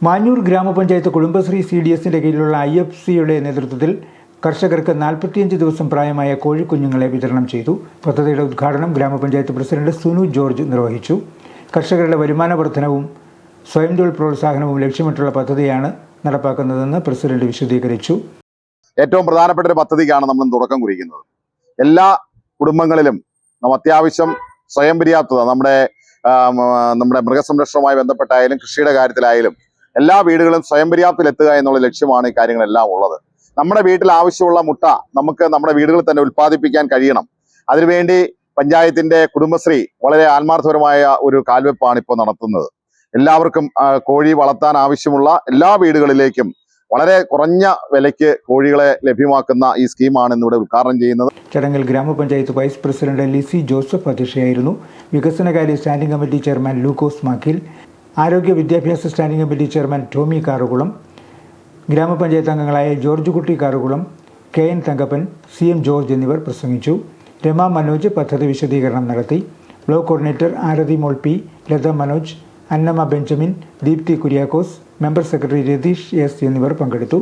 മാഞ്ഞൂർ ഗ്രാമപഞ്ചായത്ത് കുടുംബശ്രീ CDSന്റെ കീഴിലുള്ള IFCയുടെ നേതൃത്വത്തിൽ കർഷകർക്ക് 45 ദിവസം പ്രായമായ കോഴിക്കുഞ്ഞുങ്ങളെ വിതരണം ചെയ്തു. പദ്ധതിയുടെ ഉദ്ഘാടനം ഗ്രാമപഞ്ചായത്ത് പ്രസിഡന്റ് സുനു ജോർജ് നിർവഹിച്ചു. കർഷകരുടെ വരുമാന വർധനവും സ്വയം തൊഴിൽ പ്രോത്സാഹനവും ലക്ഷ്യമിട്ടുള്ള പദ്ധതിയാണ് നടപ്പാക്കുന്നതെന്ന് പ്രസിഡന്റ് വിശദീകരിച്ചു. ഏറ്റവും പ്രധാനപ്പെട്ട ഒരു പദ്ധതിക്കാണ് നമ്മൾ തുടക്കം കുറിക്കുന്നത്. എല്ലാ കുടുംബങ്ങളിലും അത്യാവശ്യം സ്വയം പര്യാപ്തത നമ്മുടെ മൃഗസംരക്ഷണവുമായി ബന്ധപ്പെട്ടായാലും കൃഷിയുടെ കാര്യത്തിലായാലും എല്ലാ വീടുകളും സ്വയം പര്യാപ്തത്തിലെത്തുക എന്നുള്ള ലക്ഷ്യമാണ് ഈ കാര്യങ്ങളെല്ലാം ഉള്ളത്. നമ്മുടെ വീട്ടിൽ ആവശ്യമുള്ള മുട്ട നമുക്ക് നമ്മുടെ വീടുകളിൽ തന്നെ ഉൽപ്പാദിപ്പിക്കാൻ കഴിയണം. അതിനുവേണ്ടി പഞ്ചായത്തിന്റെ കുടുംബശ്രീ വളരെ ആത്മാർത്ഥപരമായ ഒരു കാൽവെപ്പാണ് ഇപ്പോൾ നടത്തുന്നത്. എല്ലാവർക്കും കോഴി വളർത്താൻ ആവശ്യമുള്ള എല്ലാ വീടുകളിലേക്കും വളരെ കുറഞ്ഞ വിലയ്ക്ക് കോഴികളെ ലഭ്യമാക്കുന്ന ഈ സ്കീമാണ് ഇന്നിവിടെ ഉദ്ഘാടനം ചെയ്യുന്നത്. ചടങ്ങിൽ ഗ്രാമപഞ്ചായത്ത് വൈസ് പ്രസിഡന്റ് ലിസി ജോസഫ് അധ്യക്ഷയായിരുന്നു. വികസനകാര്യ standing committee chairman Lukose Makkil, ആരോഗ്യ വിദ്യാഭ്യാസ standing committee chairman Tomy Karukulam, ഗ്രാമപഞ്ചായത്ത് അംഗങ്ങളായ George Kutty Karukulam, KN Thankappan, CM George എന്നിവർ പ്രസംഗിച്ചു. രമ മനോജ് പദ്ധതി വിശദീകരണം നടത്തി. Block coordinator Arathi Mol P, Latha Manoj, Annamma Benjamin, Deepthi Kuriakose, member secretary Ratheesh S എന്നിവർ പങ്കെടുത്തു.